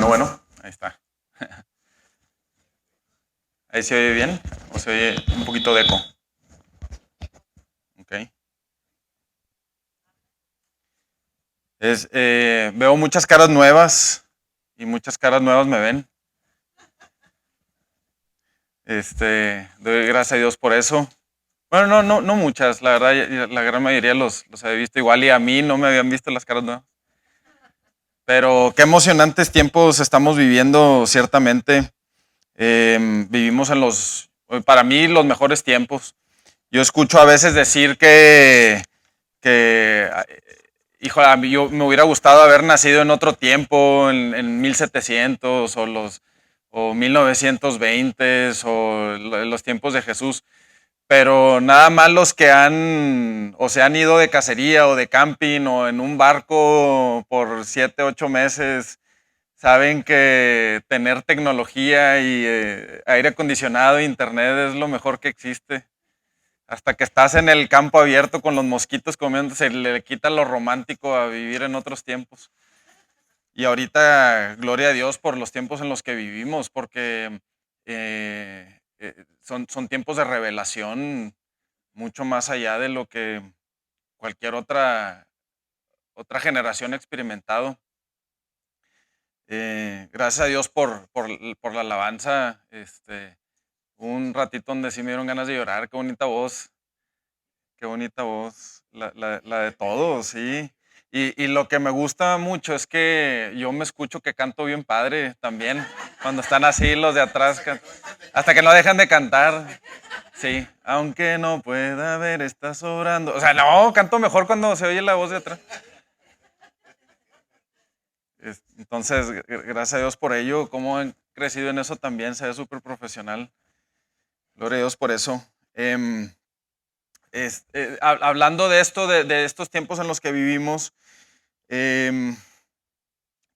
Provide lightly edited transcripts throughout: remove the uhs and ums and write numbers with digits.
Bueno, ahí está. ¿Ahí se oye bien? ¿O se oye un poquito de eco? Ok. Veo muchas caras nuevas y muchas caras nuevas me ven. Doy gracias a Dios por eso. Bueno, no muchas, la verdad, la gran mayoría los había visto igual y a mí no me habían visto las caras nuevas. Pero qué emocionantes tiempos estamos viviendo, ciertamente. Vivimos para mí, los mejores tiempos. Yo escucho a veces decir que híjole, a mí yo me hubiera gustado haber nacido en otro tiempo, en 1700 o 1920 o los tiempos de Jesús, pero nada más los que se han ido de cacería o de camping o en un barco por 7, 8 meses, saben que tener tecnología y aire acondicionado, internet es lo mejor que existe. Hasta que estás en el campo abierto con los mosquitos comiendo, se le quita lo romántico a vivir en otros tiempos. Y ahorita, gloria a Dios por los tiempos en los que vivimos, porque son tiempos de revelación mucho más allá de lo que cualquier otra generación ha experimentado. Gracias a Dios por la alabanza. Un ratito donde sí me dieron ganas de llorar. Qué bonita voz. Qué bonita voz, la de todos, sí. Y lo que me gusta mucho es que yo me escucho que canto bien padre también, cuando están así los de atrás, hasta que no dejan de cantar. Sí, aunque no pueda ver, está sobrando. O sea, no, canto mejor cuando se oye la voz de atrás. Entonces, gracias a Dios por ello, cómo han crecido en eso también, se ve súper profesional. Gloria a Dios por eso. Hablando de esto, de estos tiempos en los que vivimos,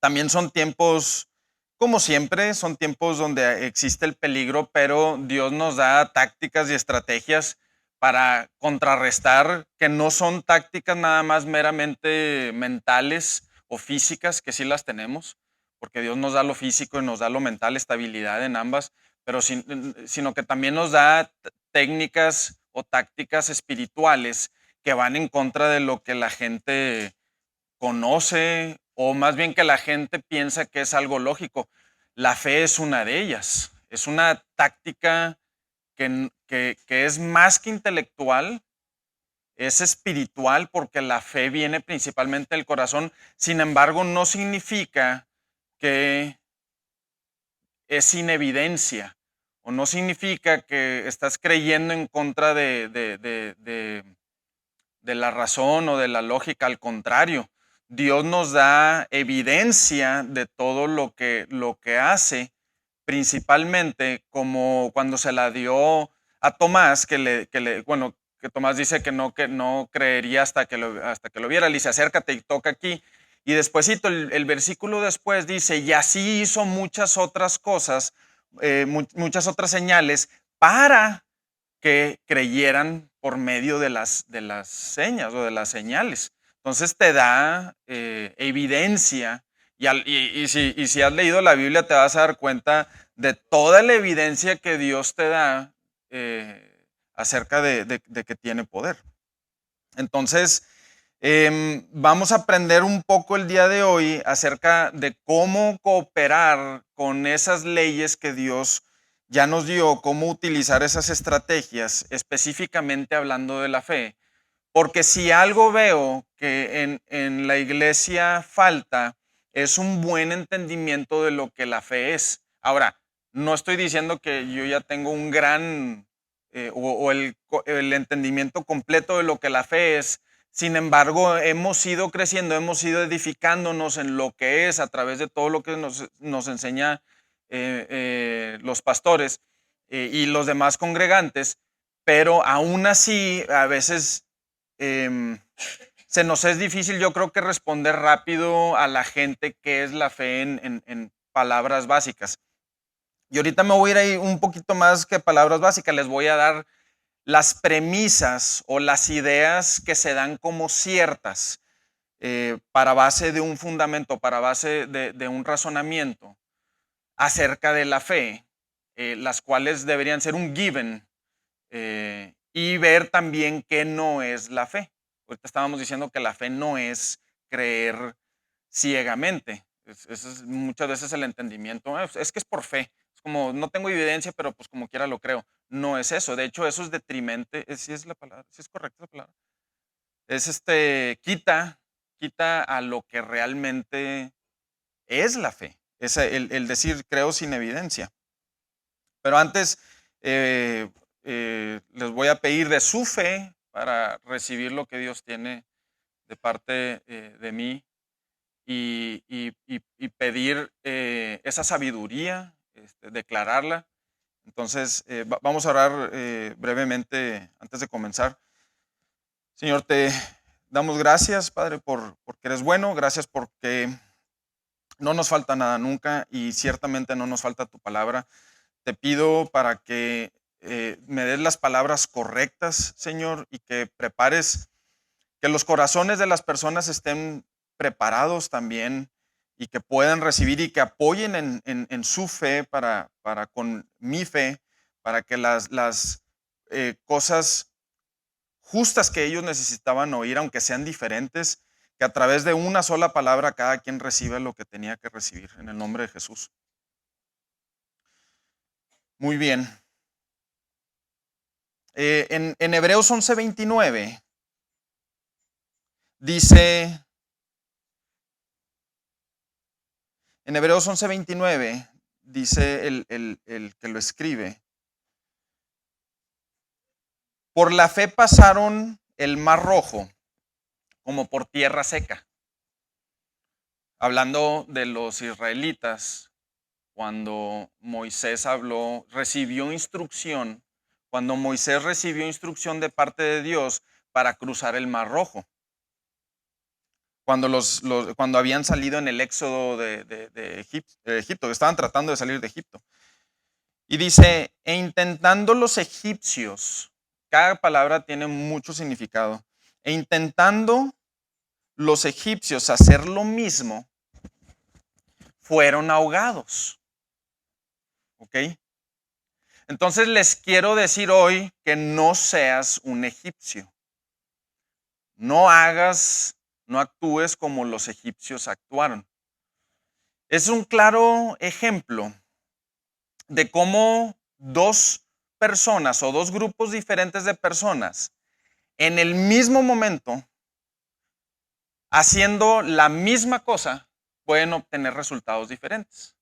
también son tiempos, como siempre, son tiempos donde existe el peligro, pero Dios nos da tácticas y estrategias para contrarrestar, que no son tácticas nada más meramente mentales o físicas, que sí las tenemos, porque Dios nos da lo físico y nos da lo mental, estabilidad en ambas, pero sino que también nos da técnicas o tácticas espirituales que van en contra de lo que la gente conoce, o más bien que la gente piensa que es algo lógico. La fe es una de ellas. Es una táctica que es más que intelectual, es espiritual, porque la fe viene principalmente del corazón. Sin embargo, no significa que es sin evidencia, o no significa que estás creyendo en contra de la razón o de la lógica. Al contrario, Dios nos da evidencia de todo lo que hace, principalmente como cuando se la dio a Tomás, bueno, que Tomás dice que no creería hasta que lo viera. Le dice, acércate y toca aquí. Y despuésito, el versículo después dice, y así hizo muchas otras cosas, muchas otras señales para que creyeran por medio de las señas o de las señales. Entonces te da evidencia y si has leído la Biblia te vas a dar cuenta de toda la evidencia que Dios te da acerca de que tiene poder. Entonces, vamos a aprender un poco el día de hoy acerca de cómo cooperar con esas leyes que Dios ya nos dio, cómo utilizar esas estrategias, específicamente hablando de la fe. Porque si algo veo que en la iglesia falta, es un buen entendimiento de lo que la fe es. Ahora, no estoy diciendo que yo ya tengo un gran o el entendimiento completo de lo que la fe es. Sin embargo, hemos ido creciendo, hemos ido edificándonos en lo que es a través de todo lo que nos enseña los pastores y los demás congregantes, pero aún así a veces se nos es difícil, yo creo, que responder rápido a la gente qué es la fe en palabras básicas. Y ahorita me voy a ir ahí un poquito más que palabras básicas, les voy a dar las premisas o las ideas que se dan como ciertas. para base de un fundamento, para base de un razonamiento acerca de la fe, las cuales deberían ser un given, y ver también qué no es la fe. Ahorita estábamos diciendo que la fe no es creer ciegamente. Ese es muchas veces el entendimiento. Es que es por fe. Es como, no tengo evidencia, pero pues como quiera lo creo. No es eso. De hecho, eso es detrimente. Si es la palabra, si es correcta la palabra. Es quita a lo que realmente es la fe. Es el decir creo sin evidencia. Pero antes les voy a pedir de su fe para recibir lo que Dios tiene de parte de mí y pedir esa sabiduría, declararla. Entonces, vamos a orar brevemente antes de comenzar. Señor, te damos gracias, Padre, porque eres bueno. Gracias porque no nos falta nada nunca y ciertamente no nos falta tu palabra. Te pido para que me des las palabras correctas, Señor, y que prepares, que los corazones de las personas estén preparados también y que puedan recibir y que apoyen en su fe para con mi fe, para que las cosas justas que ellos necesitaban oír, aunque sean diferentes, que a través de una sola palabra cada quien reciba lo que tenía que recibir. En el nombre de Jesús. Muy bien. En Hebreos 11:29 dice, en Hebreos 11:29 dice el que lo escribe, por la fe pasaron el mar rojo como por tierra seca. Hablando de los israelitas, cuando Moisés recibió instrucción, cuando Moisés recibió instrucción de parte de Dios para cruzar el mar rojo. Cuando habían salido en el éxodo de Egipto, que estaban tratando de salir de Egipto. Y dice, e intentando los egipcios, cada palabra tiene mucho significado, e intentando los egipcios hacer lo mismo, fueron ahogados. ¿Ok? Entonces les quiero decir hoy que no seas un egipcio. No actúes como los egipcios actuaron. Es un claro ejemplo de cómo dos personas o dos grupos diferentes de personas en el mismo momento, haciendo la misma cosa, pueden obtener resultados diferentes.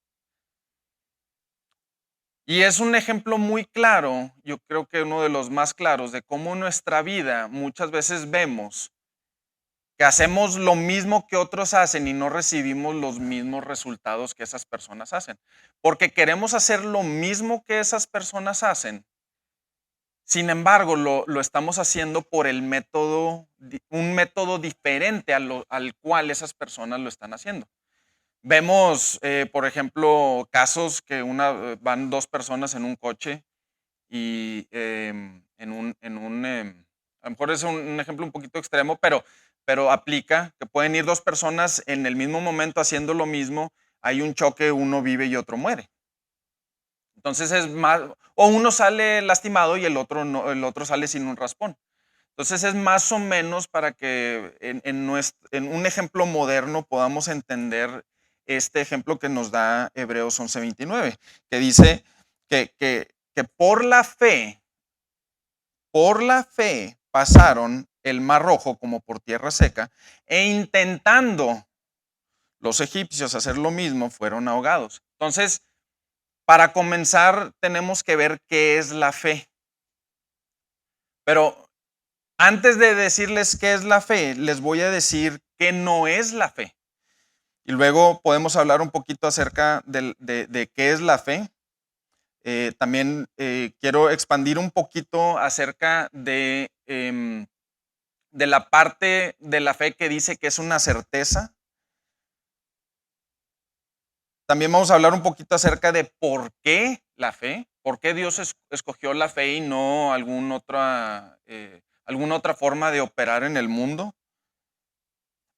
Y es un ejemplo muy claro, yo creo que uno de los más claros, de cómo en nuestra vida muchas veces vemos que hacemos lo mismo que otros hacen y no recibimos los mismos resultados que esas personas hacen. Porque queremos hacer lo mismo que esas personas hacen. Sin embargo, lo estamos haciendo por un método diferente al cual esas personas lo están haciendo. Vemos, por ejemplo, casos que van dos personas en un coche y a lo mejor es un ejemplo un poquito extremo, pero aplica que pueden ir dos personas en el mismo momento haciendo lo mismo, hay un choque, uno vive y otro muere. Entonces es más, o uno sale lastimado y el otro no, el otro sale sin un raspón. Entonces es más o menos para que en un ejemplo moderno podamos entender este ejemplo que nos da Hebreos 11:29, que dice que por la fe pasaron el mar rojo como por tierra seca e intentando los egipcios hacer lo mismo fueron ahogados. Entonces, para comenzar tenemos que ver qué es la fe. Pero antes de decirles qué es la fe, les voy a decir qué no es la fe. Y luego podemos hablar un poquito acerca de qué es la fe. También quiero expandir un poquito acerca de la parte de la fe que dice que es una certeza. También vamos a hablar un poquito acerca de por qué la fe, por qué Dios escogió la fe y no alguna otra forma de operar en el mundo.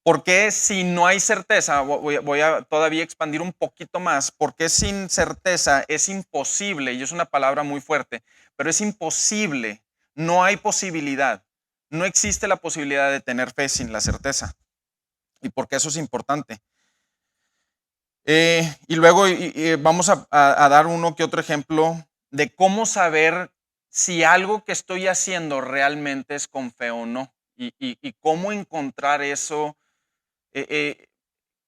¿Por qué si no hay certeza? Voy a todavía expandir un poquito más. ¿Por qué sin certeza es imposible? Y es una palabra muy fuerte, pero es imposible. No hay posibilidad. No existe la posibilidad de tener fe sin la certeza. ¿Y por qué eso es importante? Y luego vamos a dar uno que otro ejemplo de cómo saber si algo que estoy haciendo realmente es con fe o no. Y cómo encontrar eso. eh, eh,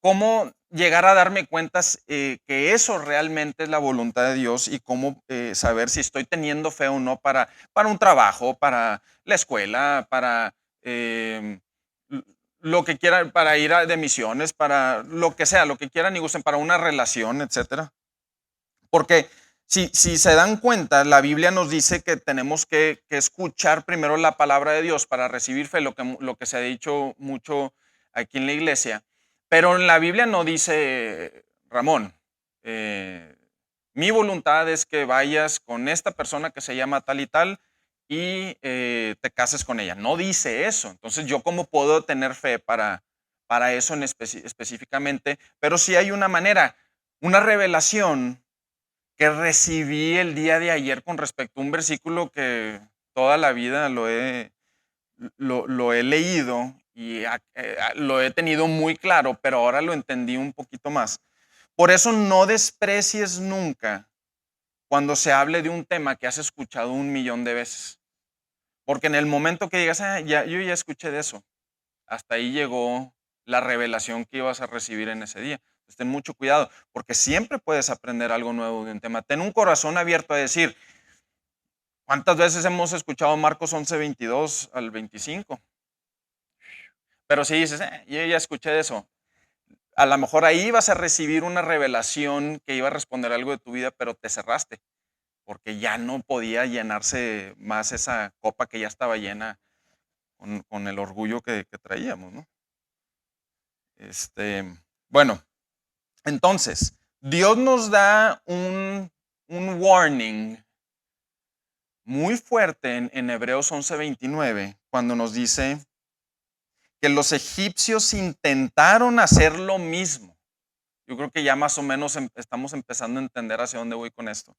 Cómo llegar a darme cuentas que eso realmente es la voluntad de Dios y cómo saber si estoy teniendo fe o no para un trabajo, para la escuela, para l- lo que quieran, para ir de misiones, para lo que sea, lo que quieran y gusten, para una relación, etcétera. Porque si se dan cuenta, la Biblia nos dice que tenemos que escuchar primero la palabra de Dios para recibir fe, lo que se ha dicho mucho aquí en la iglesia. Pero en la Biblia no dice, Ramón, eh, mi voluntad es que vayas con esta persona que se llama tal y tal y te cases con ella. No dice eso. Entonces, ¿yo cómo puedo tener fe para eso específicamente? Pero sí hay una manera, una revelación que recibí el día de ayer con respecto a un versículo que toda la vida lo he leído y lo he tenido muy claro, pero ahora lo entendí un poquito más. Por eso no desprecies nunca cuando se hable de un tema que has escuchado 1 millón de veces. Porque en el momento que digas, yo ya escuché de eso, hasta ahí llegó la revelación que ibas a recibir en ese día. Entonces, ten mucho cuidado, porque siempre puedes aprender algo nuevo de un tema. Ten un corazón abierto a decir, ¿cuántas veces hemos escuchado Marcos 11:22 al 25? Pero si dices, yo ya escuché eso, a lo mejor ahí vas a recibir una revelación que iba a responder algo de tu vida, pero te cerraste, porque ya no podía llenarse más esa copa que ya estaba llena con el orgullo que traíamos, ¿no? Este, bueno, entonces, Dios nos da un warning muy fuerte en Hebreos 11:29, cuando nos dice que los egipcios intentaron hacer lo mismo. Yo creo que ya más o menos estamos empezando a entender hacia dónde voy con esto.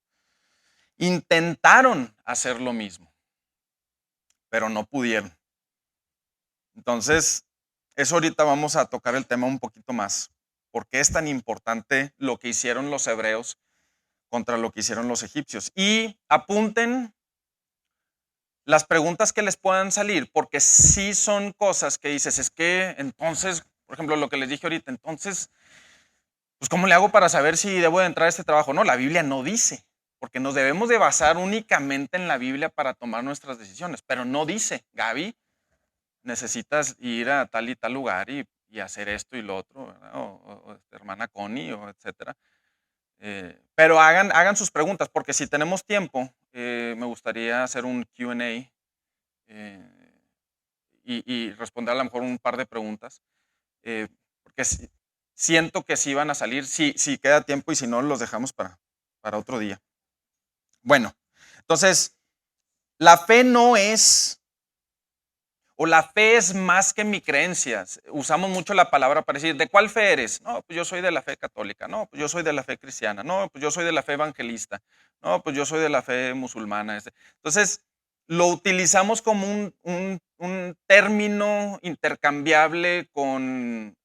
Intentaron hacer lo mismo, pero no pudieron. Entonces, eso ahorita vamos a tocar el tema un poquito más. ¿Por qué es tan importante lo que hicieron los hebreos contra lo que hicieron los egipcios? Y apunten las preguntas que les puedan salir, porque sí son cosas que dices, es que entonces, por ejemplo, lo que les dije ahorita, entonces, pues ¿cómo le hago para saber si debo de entrar a este trabajo? No, la Biblia no dice, porque nos debemos de basar únicamente en la Biblia para tomar nuestras decisiones, pero no dice, Gaby, necesitas ir a tal y tal lugar y hacer esto y lo otro, ¿verdad? O hermana Connie, o etcétera. Pero hagan sus preguntas, porque si tenemos tiempo, me gustaría hacer un Q&A y responder a lo mejor un par de preguntas, porque siento que sí van a salir, si queda tiempo y si no, los dejamos para otro día. Bueno, entonces, la fe no es, o la fe es más que mi creencia. Usamos mucho la palabra para decir, ¿de cuál fe eres? No, pues yo soy de la fe católica. No, pues yo soy de la fe cristiana. No, pues yo soy de la fe evangelista. No, pues yo soy de la fe musulmana. Entonces, lo utilizamos como un término intercambiable con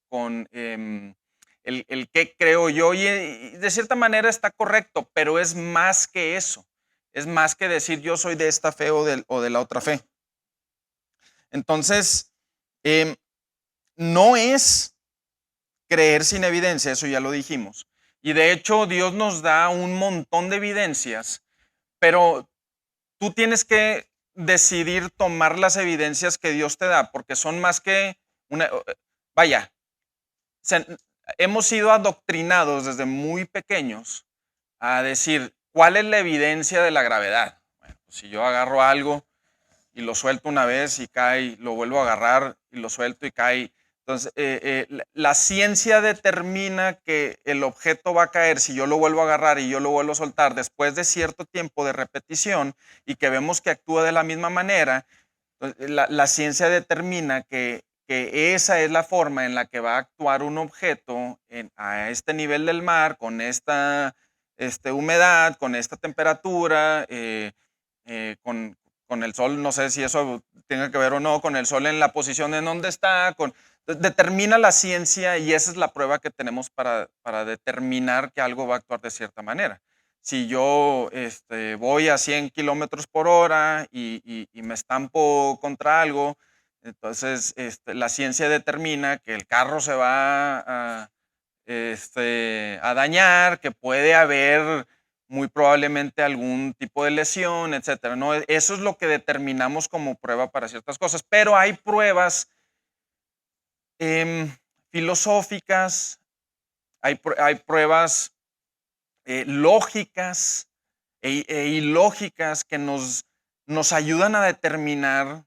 el qué creo yo. Y de cierta manera está correcto, pero es más que eso. Es más que decir yo soy de esta fe o de la otra fe. Entonces, em, no es creer sin evidencia, eso ya lo dijimos. Y de hecho, Dios nos da un montón de evidencias, pero tú tienes que decidir tomar las evidencias que Dios te da, porque son más que una, vaya, se- hemos sido adoctrinados desde muy pequeños a decir, ¿cuál es la evidencia de la gravedad? Bueno, pues si yo agarro algo y lo suelto una vez y cae, lo vuelvo a agarrar y lo suelto y cae. Entonces, la ciencia determina que el objeto va a caer si yo lo vuelvo a agarrar y yo lo vuelvo a soltar después de cierto tiempo de repetición y que vemos que actúa de la misma manera. La ciencia determina que esa es la forma en la que va a actuar un objeto a este nivel del mar, con esta humedad, con esta temperatura, con el sol, no sé si eso tenga que ver o no, con el sol en la posición en donde está, determina la ciencia y esa es la prueba que tenemos para determinar que algo va a actuar de cierta manera. Si yo voy a 100 kilómetros por hora y me estampo contra algo, entonces la ciencia determina que el carro se va a dañar, que puede haber muy probablemente algún tipo de lesión, etcétera, ¿no? Eso es lo que determinamos como prueba para ciertas cosas, pero hay pruebas filosóficas, hay pruebas lógicas e ilógicas que nos ayudan a determinar,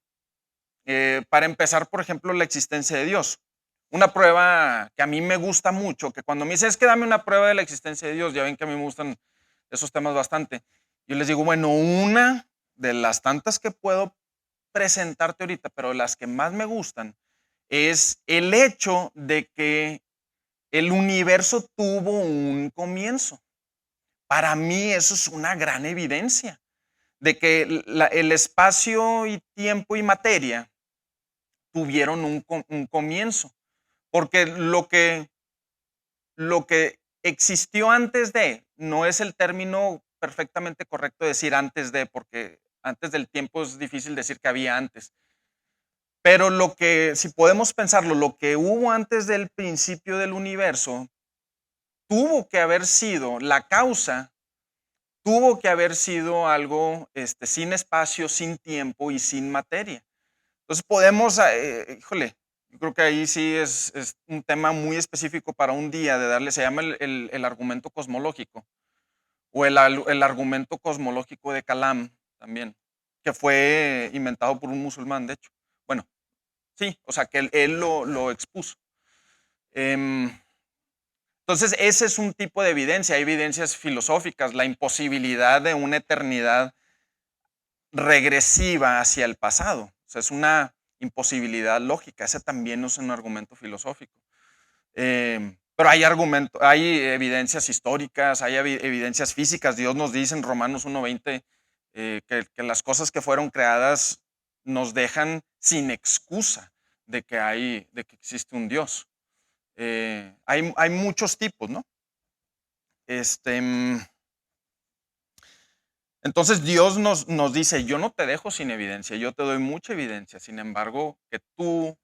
para empezar, por ejemplo, la existencia de Dios. Una prueba que a mí me gusta mucho, que cuando me dice, es que dame una prueba de la existencia de Dios, ya ven que a mí me gustan esos temas bastante. Yo les digo, bueno, una de las tantas que puedo presentarte ahorita, pero las que más me gustan, es el hecho de que el universo tuvo un comienzo. Para mí eso es una gran evidencia de que el espacio y tiempo y materia tuvieron un comienzo. Porque lo que existió antes de, no es el término perfectamente correcto decir antes de, porque antes del tiempo es difícil decir que había antes. Pero si podemos pensarlo, lo que hubo antes del principio del universo, tuvo que haber sido la causa, tuvo que haber sido algo sin espacio, sin tiempo y sin materia. Entonces podemos, híjole, yo creo que ahí sí es un tema muy específico para un día de darle, se llama el argumento cosmológico o el argumento cosmológico de Kalam también, que fue inventado por un musulmán, de hecho. Bueno, sí, o sea que él lo expuso. Entonces, ese es un tipo de evidencia. Hay evidencias filosóficas, la imposibilidad de una eternidad regresiva hacia el pasado. O sea, es una imposibilidad lógica. Ese también es un argumento filosófico. Pero hay evidencias históricas, hay evidencias físicas. Dios nos dice en Romanos 1:20 que las cosas que fueron creadas nos dejan sin excusa de que existe un Dios. Hay muchos tipos, ¿no? Entonces Dios nos dice, yo no te dejo sin evidencia, yo te doy mucha evidencia. Sin embargo, que tú,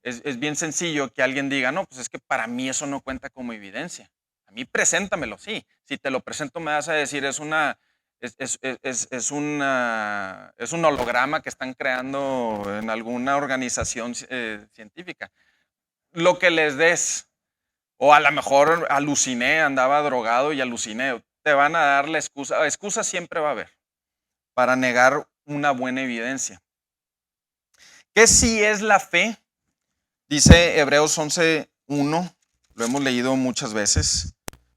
es bien sencillo que alguien diga, no, pues es que para mí eso no cuenta como evidencia. A mí preséntamelo, sí. Si te lo presento me vas a decir, es un holograma que están creando en alguna organización científica. Lo que les des. O a lo mejor aluciné, andaba drogado y aluciné. Te van a dar la excusa. Excusa siempre va a haber para negar una buena evidencia. ¿Qué sí es la fe? Dice Hebreos 11:1. Lo hemos leído muchas veces,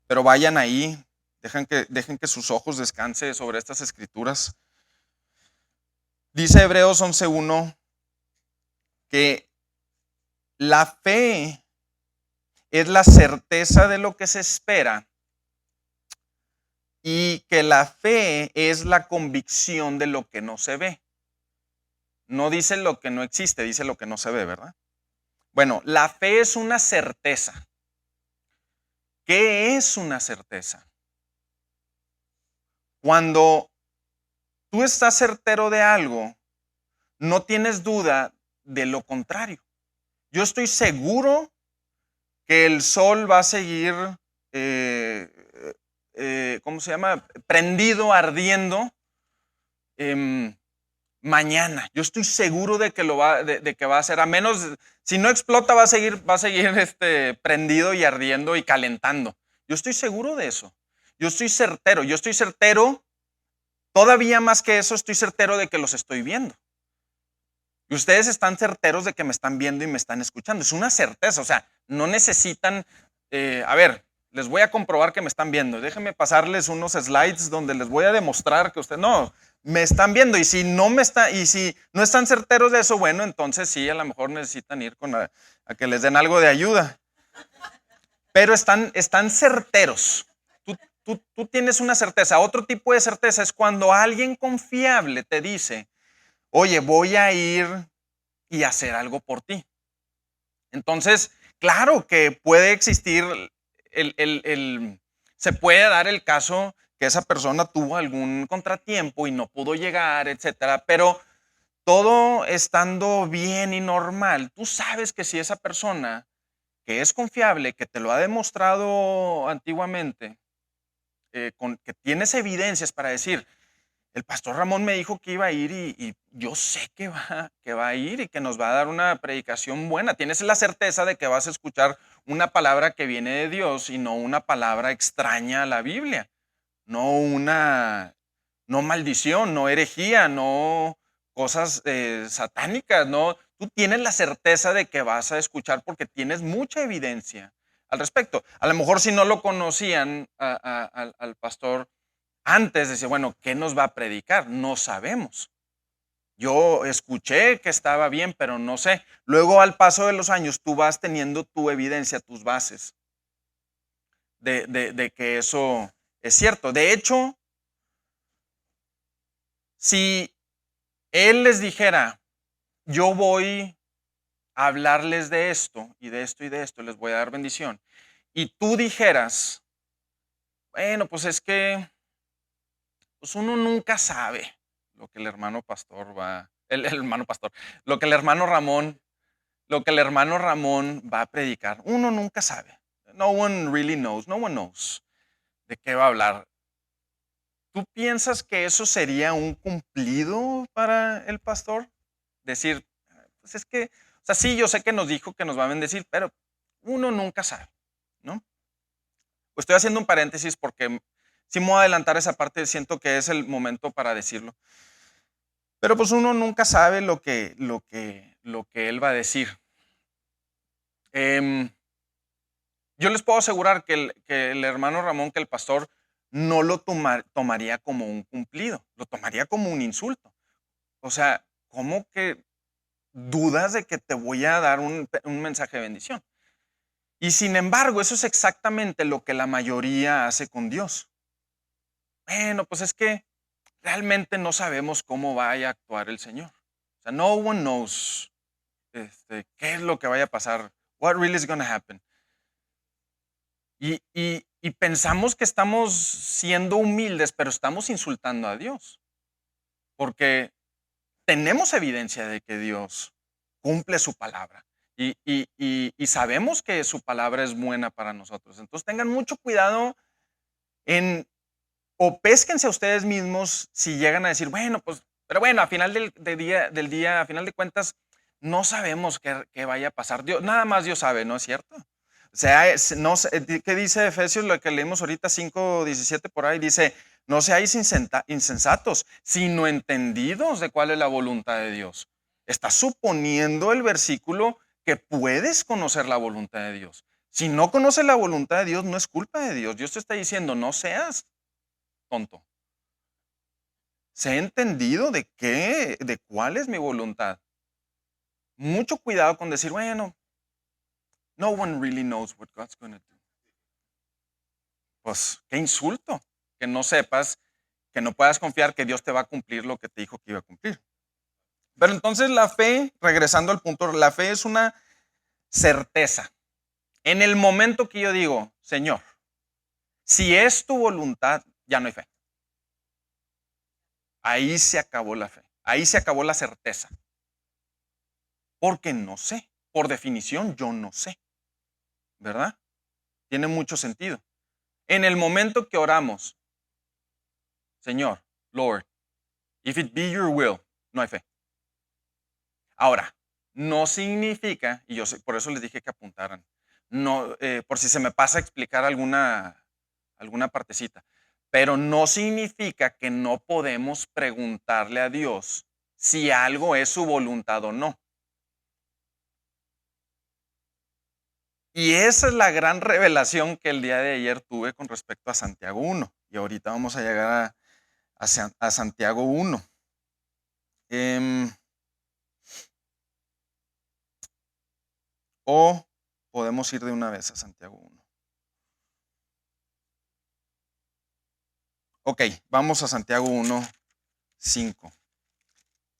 pero vayan ahí. Dejen que sus ojos descansen sobre estas escrituras. Dice Hebreos 11:1 que la fe es la certeza de lo que se espera y que la fe es la convicción de lo que no se ve. No dice lo que no existe, dice lo que no se ve, ¿verdad? Bueno, la fe es una certeza. ¿Qué es una certeza? Cuando tú estás certero de algo, no tienes duda de lo contrario. Yo estoy seguro que el sol va a seguir, ¿cómo se llama? Prendido, ardiendo mañana. Yo estoy seguro de que de que va a ser, a menos, si no explota, va a seguir prendido y ardiendo y calentando. Yo estoy seguro de eso. Yo estoy certero, todavía más que eso, estoy certero de que los estoy viendo. Y ustedes están certeros de que me están viendo y me están escuchando. Es una certeza, o sea, no necesitan, a ver, les voy a comprobar que me están viendo. Déjenme pasarles unos slides donde les voy a demostrar que ustedes, no, me están viendo, y si no están certeros de eso, bueno, entonces sí, a lo mejor necesitan ir a que les den algo de ayuda. Pero están certeros. Tú tienes una certeza. Otro tipo de certeza es cuando alguien confiable te dice, oye, voy a ir y hacer algo por ti. Entonces, claro que puede existir, se puede dar el caso que esa persona tuvo algún contratiempo y no pudo llegar, etcétera, pero todo estando bien y normal, tú sabes que si esa persona que es confiable, que te lo ha demostrado antiguamente, que tienes evidencias para decir, el pastor Ramón me dijo que iba a ir y yo sé que va a ir y que nos va a dar una predicación buena. Tienes la certeza de que vas a escuchar una palabra que viene de Dios y no una palabra extraña a la Biblia, no maldición, no herejía, no cosas satánicas, no. Tú tienes la certeza de que vas a escuchar porque tienes mucha evidencia al respecto. A lo mejor si no lo conocían al pastor antes, decía, bueno, ¿qué nos va a predicar? No sabemos. Yo escuché que estaba bien, pero no sé. Luego, al paso de los años, tú vas teniendo tu evidencia, tus bases de que eso es cierto. De hecho, si él les dijera, yo voy a hablarles de esto y de esto y de esto, les voy a dar bendición, y tú dijeras, bueno, pues es que pues uno nunca sabe lo que el hermano pastor el hermano pastor, lo que el hermano Ramón, lo que el hermano Ramón va a predicar. Uno nunca sabe. No one really knows, no one knows de qué va a hablar. ¿Tú piensas que eso sería un cumplido para el pastor? Decir, pues es que, o sea, sí, yo sé que nos dijo que nos va a bendecir, pero uno nunca sabe, ¿no? Pues estoy haciendo un paréntesis porque si me voy a adelantar esa parte, siento que es el momento para decirlo. Pero pues uno nunca sabe lo que él va a decir. Em, yo les puedo asegurar que el hermano Ramón, que el pastor, no lo tomaría como un cumplido, lo tomaría como un insulto. O sea, ¿cómo que dudas de que te voy a dar un mensaje de bendición? Y sin embargo, eso es exactamente lo que la mayoría hace con Dios. Bueno, pues es que realmente no sabemos cómo vaya a actuar el Señor. O sea, no one knows qué es lo que vaya a pasar. What really is going to happen. Y pensamos que estamos siendo humildes, pero estamos insultando a Dios. Porque tenemos evidencia de que Dios cumple su palabra. Y sabemos que su palabra es buena para nosotros. Entonces tengan mucho cuidado o pésquense a ustedes mismos si llegan a decir, bueno, pues, pero bueno, a final del día, a final de cuentas, no sabemos qué vaya a pasar. Dios, nada más Dios sabe, ¿no es cierto? O sea, no, ¿qué dice Efesios, lo que leímos ahorita, 5:17 por ahí? Dice, no seáis insensatos, sino entendidos de cuál es la voluntad de Dios. Está suponiendo el versículo que puedes conocer la voluntad de Dios. Si no conoces la voluntad de Dios, no es culpa de Dios. Dios te está diciendo, no seas tonto. Sé entendido de cuál es mi voluntad. Mucho cuidado con decir, bueno, no one really knows what God's going to do. Pues, qué insulto, que no sepas, que no puedas confiar que Dios te va a cumplir lo que te dijo que iba a cumplir. Pero entonces la fe, regresando al punto, la fe es una certeza. En el momento que yo digo, Señor, si es tu voluntad, ya no hay fe. Ahí se acabó la fe. Ahí se acabó la certeza. Porque no sé. Por definición, yo no sé. ¿Verdad? Tiene mucho sentido. En el momento que oramos, Señor, Lord, if it be your will, no hay fe. Ahora, no significa, y yo sé, por eso les dije que apuntaran, no, por si se me pasa a explicar alguna partecita, pero no significa que no podemos preguntarle a Dios si algo es su voluntad o no. Y esa es la gran revelación que el día de ayer tuve con respecto a Santiago 1. Y ahorita vamos a llegar a Santiago 1. O podemos ir de una vez a Santiago 1. Ok, vamos a Santiago 1, 5,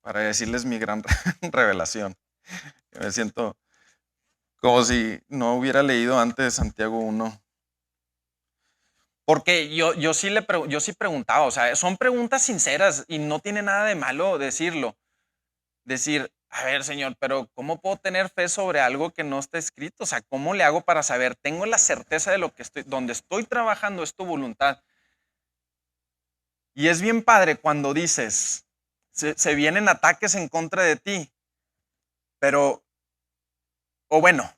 para decirles mi gran revelación. Me siento como si no hubiera leído antes Santiago 1. Porque yo sí preguntaba, o sea, son preguntas sinceras y no tiene nada de malo decirlo. Decir, a ver, Señor, pero ¿cómo puedo tener fe sobre algo que no está escrito? O sea, ¿cómo le hago para saber? Tengo la certeza de lo que donde estoy trabajando es tu voluntad. Y es bien padre cuando dices, se vienen ataques en contra de ti, pero, o bueno,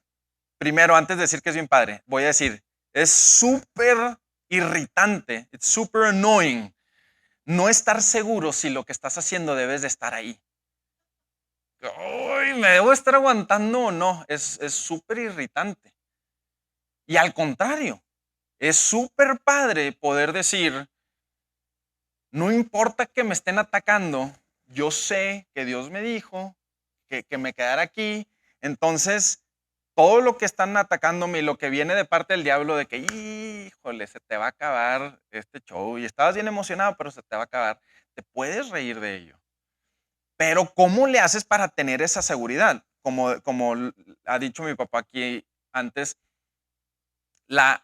primero, antes de decir que es bien padre, voy a decir, es súper irritante, it's super annoying, no estar seguro si lo que estás haciendo debes de estar ahí. Uy, ¿me debo estar aguantando o no? Es súper irritante. Y al contrario, es súper padre poder decir, no importa que me estén atacando, yo sé que Dios me dijo que me quedara aquí. Entonces, todo lo que están atacándome y lo que viene de parte del diablo de que, híjole, se te va a acabar este show y estabas bien emocionado, pero se te va a acabar, te puedes reír de ello. Pero ¿cómo le haces para tener esa seguridad? Como ha dicho mi papá aquí antes, la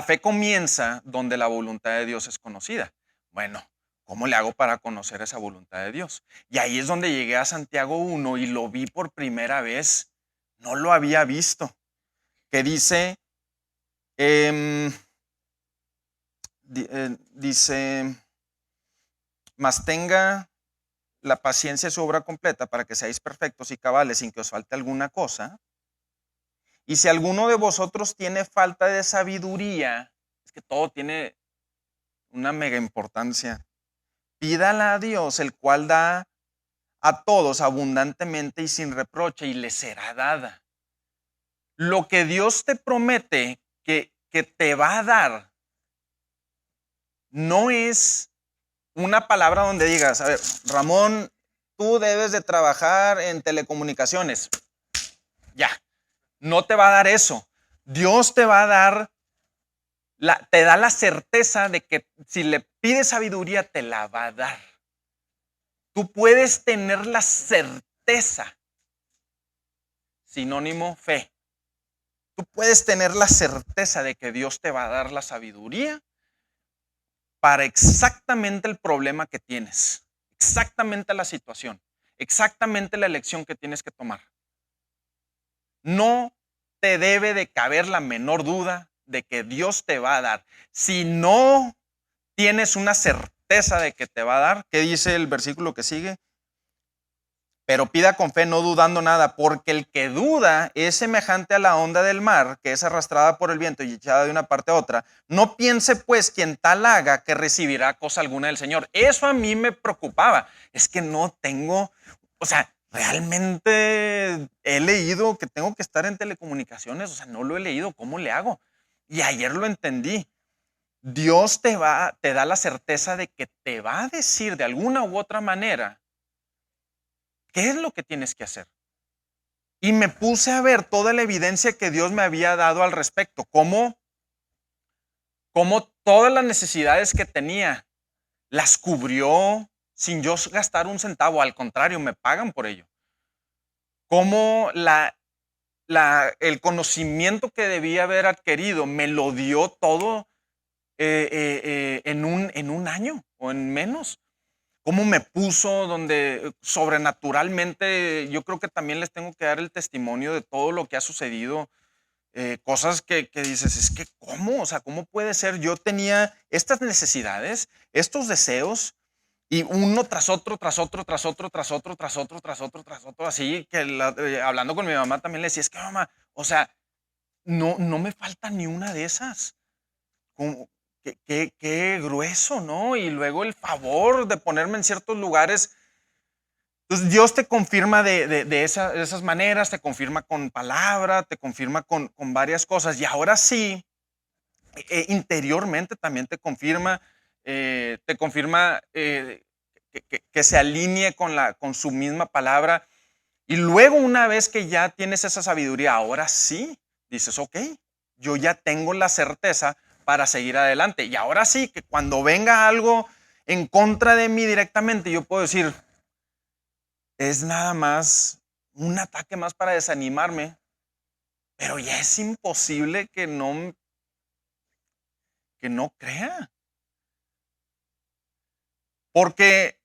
fe comienza donde la voluntad de Dios es conocida. Bueno, ¿cómo le hago para conocer esa voluntad de Dios? Y ahí es donde llegué a Santiago 1 y lo vi por primera vez. No lo había visto. Que dice, dice, mas tenga la paciencia su obra completa para que seáis perfectos y cabales sin que os falte alguna cosa. Y si alguno de vosotros tiene falta de sabiduría, es que todo tiene una mega importancia, pídala a Dios, el cual da a todos abundantemente y sin reproche, y le será dada. Lo que Dios te promete que te va a dar no es una palabra donde digas, a ver, Ramón, tú debes de trabajar en telecomunicaciones. Ya, no te va a dar eso. Dios te va a dar, te da la certeza de que si le pides sabiduría, te la va a dar. Tú puedes tener la certeza, sinónimo fe. Tú puedes tener la certeza de que Dios te va a dar la sabiduría para exactamente el problema que tienes, exactamente la situación, exactamente la elección que tienes que tomar. No te debe de caber la menor duda de que Dios te va a dar. Si no tienes una certeza de que te va a dar, ¿qué dice el versículo que sigue? Pero pida con fe, no dudando nada, porque el que duda es semejante a la onda del mar, que es arrastrada por el viento y echada de una parte a otra. No piense pues quien tal haga que recibirá cosa alguna del Señor. Eso a mí me preocupaba. Es que no tengo, o sea, realmente he leído que tengo que estar en telecomunicaciones, o sea, no lo he leído, ¿cómo le hago? Y ayer lo entendí. Dios te da la certeza de que te va a decir de alguna u otra manera qué es lo que tienes que hacer. Y me puse a ver toda la evidencia que Dios me había dado al respecto, cómo todas las necesidades que tenía las cubrió sin yo gastar un centavo, al contrario, me pagan por ello. Cómo el conocimiento que debía haber adquirido me lo dio todo en un año o en menos. Cómo me puso donde sobrenaturalmente, yo creo que también les tengo que dar el testimonio de todo lo que ha sucedido, cosas que dices, es que ¿cómo? O sea, ¿cómo puede ser? Yo tenía estas necesidades, estos deseos, y uno tras otro, tras otro, tras otro, tras otro, tras otro, tras otro, tras otro, así que hablando con mi mamá también le decía, es que mamá, o sea, no me falta ni una de esas. ¿Cómo? Qué grueso, ¿no? Y luego el favor de ponerme en ciertos lugares. Entonces Dios te confirma de esas maneras, te confirma con palabra, te confirma con varias cosas. Y ahora sí, interiormente también te confirma. te confirma que se alinee con su misma palabra. Y luego una vez que ya tienes esa sabiduría, ahora sí, dices, ok, yo ya tengo la certeza para seguir adelante. Y ahora sí, que cuando venga algo en contra de mí directamente, yo puedo decir, es nada más un ataque más para desanimarme, pero ya es imposible que no crea. Porque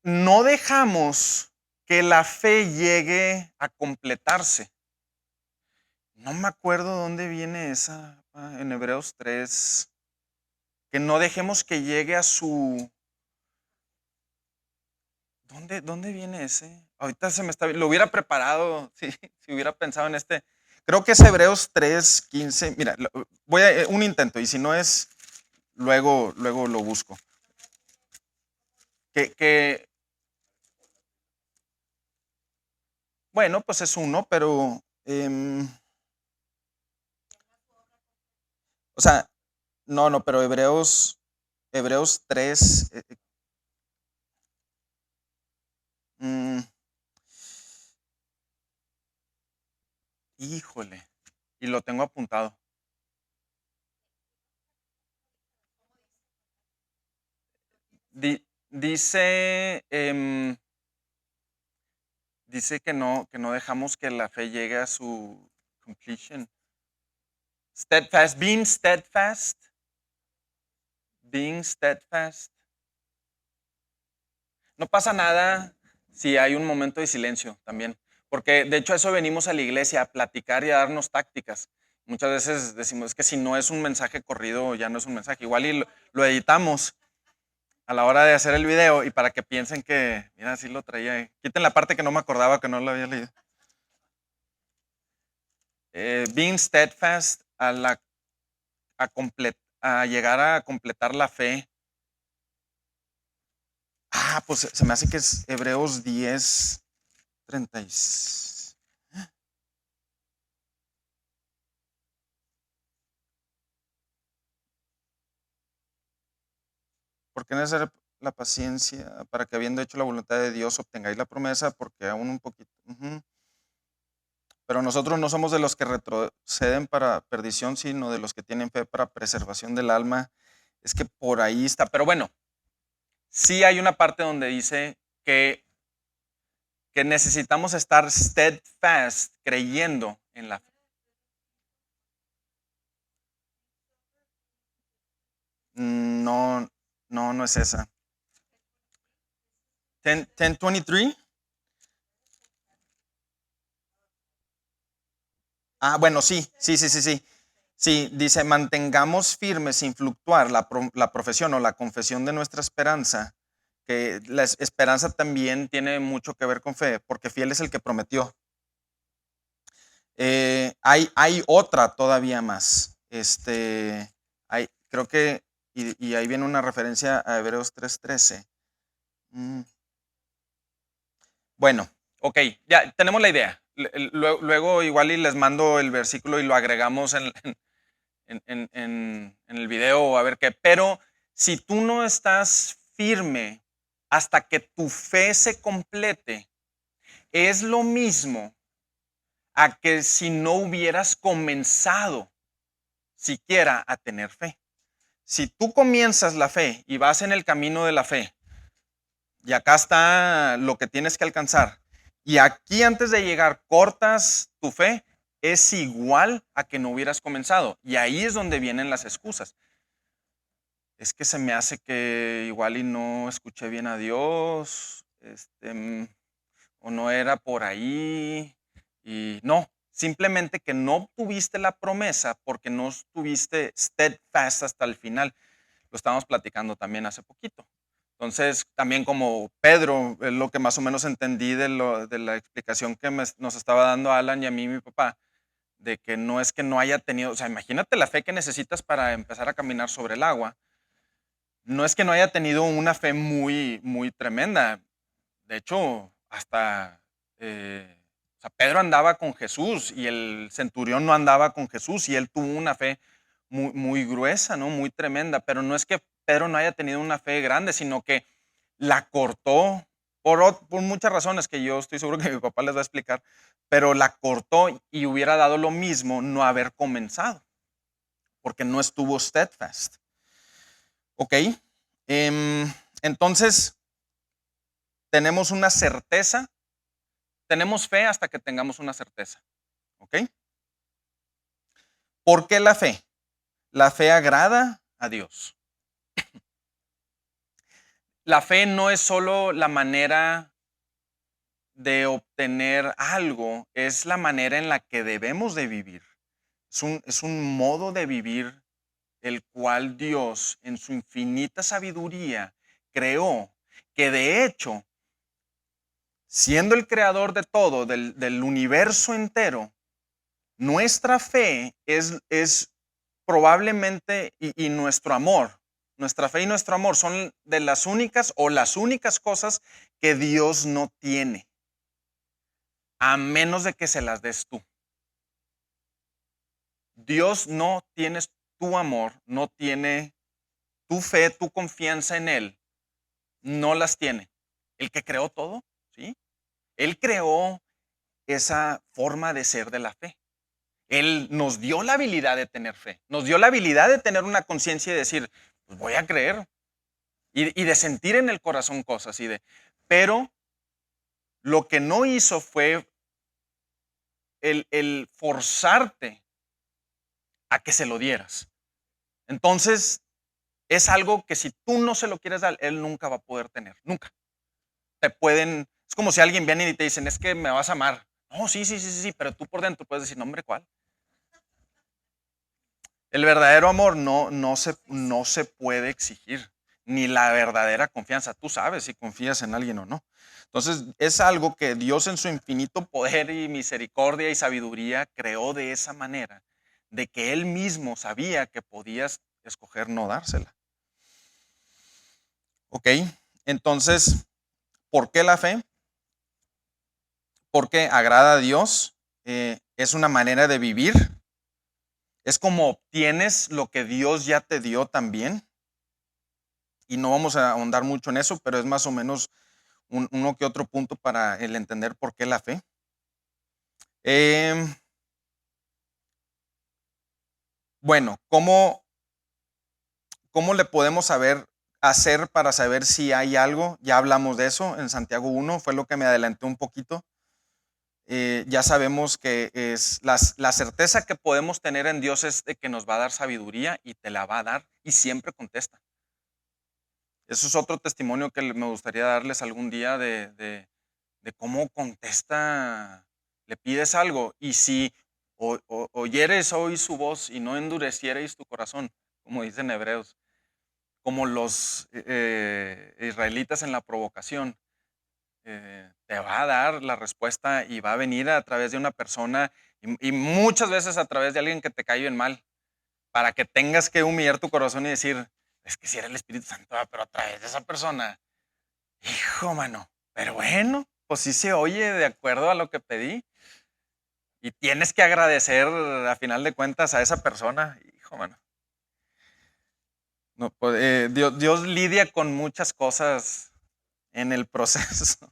no dejamos que la fe llegue a completarse. No me acuerdo dónde viene esa, en Hebreos 3, que no dejemos que llegue a su... ¿Dónde viene ese? Ahorita se me está... Lo hubiera preparado, si hubiera pensado en este. Creo que es Hebreos 3:15. Mira, voy a un intento y si no es, luego lo busco. Que bueno, pues es uno, pero... o sea, no, pero Hebreos 3, mm, híjole, y lo tengo apuntado. Dice, dice que no dejamos que la fe llegue a su completion. Steadfast, being steadfast. No pasa nada si hay un momento de silencio también, porque de hecho a eso venimos a la iglesia, a platicar y a darnos tácticas. Muchas veces decimos, es que si no es un mensaje corrido, ya no es un mensaje. Igual y lo editamos a la hora de hacer el video y para que piensen que, mira, sí lo traía. Quiten la parte que no me acordaba, que no lo había leído. Being steadfast a llegar a completar la fe. Pues se me hace que es Hebreos 10:36. ¿Por qué no hacer la paciencia para que habiendo hecho la voluntad de Dios obtengáis la promesa? Porque aún un poquito. Pero nosotros no somos de los que retroceden para perdición, sino de los que tienen fe para preservación del alma. Es que por ahí está. Pero bueno, sí hay una parte donde dice que necesitamos estar steadfast, creyendo en la fe. No, no es esa. 10:23. Bueno, sí. Sí, dice, mantengamos firmes sin fluctuar la profesión o la confesión de nuestra esperanza, que la esperanza también tiene mucho que ver con fe, porque fiel es el que prometió. Hay otra todavía más. Creo que, y ahí viene una referencia a Hebreos 3:13. Bueno, ok, ya tenemos la idea. Luego igual y les mando el versículo y lo agregamos en el video o a ver qué. Pero si tú no estás firme hasta que tu fe se complete, es lo mismo a que si no hubieras comenzado siquiera a tener fe. Si tú comienzas la fe y vas en el camino de la fe, y acá está lo que tienes que alcanzar, y aquí antes de llegar cortas tu fe, es igual a que no hubieras comenzado. Y ahí es donde vienen las excusas. Es que se me hace que igual y no escuché bien a Dios, o no era por ahí, y no, simplemente que no obtuviste la promesa porque no estuviste steadfast hasta el final. Lo estábamos platicando también hace poquito. Entonces, también como Pedro, es lo que más o menos entendí de la explicación que nos estaba dando Alan y a mí, mi papá, de que no es que no haya tenido, o sea, imagínate la fe que necesitas para empezar a caminar sobre el agua. No es que no haya tenido una fe muy, muy tremenda. De hecho, hasta o sea, Pedro andaba con Jesús y el centurión no andaba con Jesús y él tuvo una fe muy, muy gruesa, ¿no? Muy tremenda, pero no es que Pedro no haya tenido una fe grande, sino que la cortó por muchas razones que yo estoy seguro que mi papá les va a explicar, pero la cortó y hubiera dado lo mismo no haber comenzado, porque no estuvo steadfast. ¿Ok? Entonces, tenemos una certeza, tenemos fe hasta que tengamos una certeza. ¿Ok? ¿Por qué la fe? La fe agrada a Dios. La fe no es solo la manera de obtener algo, es la manera en la que debemos de vivir. Es un modo de vivir el cual Dios en su infinita sabiduría creó, que de hecho, siendo el creador de todo, del universo entero, nuestra fe es probablemente, y nuestro amor, nuestra fe y nuestro amor son de las únicas o las únicas cosas que Dios no tiene, a menos de que se las des tú. Dios no tiene tu amor, no tiene tu fe, tu confianza en Él, no las tiene. El que creó todo, ¿sí? Él creó esa forma de ser de la fe. Él nos dio la habilidad de tener fe, nos dio la habilidad de tener una conciencia y decir, pues voy a creer, y de sentir en el corazón cosas, pero lo que no hizo fue el forzarte a que se lo dieras. Entonces, es algo que si tú no se lo quieres dar, Él nunca va a poder tener, nunca. Es como si alguien viene y te dicen, es que me vas a amar. No, sí, pero tú por dentro puedes decir, no, hombre, ¿cuál? El verdadero amor no se puede exigir, ni la verdadera confianza. Tú sabes si confías en alguien o no. Entonces, es algo que Dios en su infinito poder y misericordia y sabiduría creó de esa manera, de que Él mismo sabía que podías escoger no dársela. ¿Ok? Entonces, ¿por qué la fe? Porque agrada a Dios, es una manera de vivir, es como obtienes lo que Dios ya te dio también. Y no vamos a ahondar mucho en eso, pero es más o menos uno que otro punto para el entender por qué la fe. Bueno, ¿cómo le podemos hacer para saber si hay algo? Ya hablamos de eso en Santiago 1, fue lo que me adelanté un poquito. Ya sabemos que es la certeza que podemos tener en Dios es de que nos va a dar sabiduría y te la va a dar y siempre contesta. Eso es otro testimonio que me gustaría darles algún día de cómo contesta, le pides algo y si oyeres hoy su voz y no endureciereis tu corazón, como dicen Hebreos, como los israelitas en la provocación, te va a dar la respuesta y va a venir a través de una persona y muchas veces a través de alguien que te cae bien mal, para que tengas que humillar tu corazón y decir, es que si era el Espíritu Santo, pero a través de esa persona, hijo, mano, pero bueno, pues sí se oye de acuerdo a lo que pedí y tienes que agradecer a final de cuentas a esa persona, hijo, mano. No, pues, Dios lidia con muchas cosas en el proceso.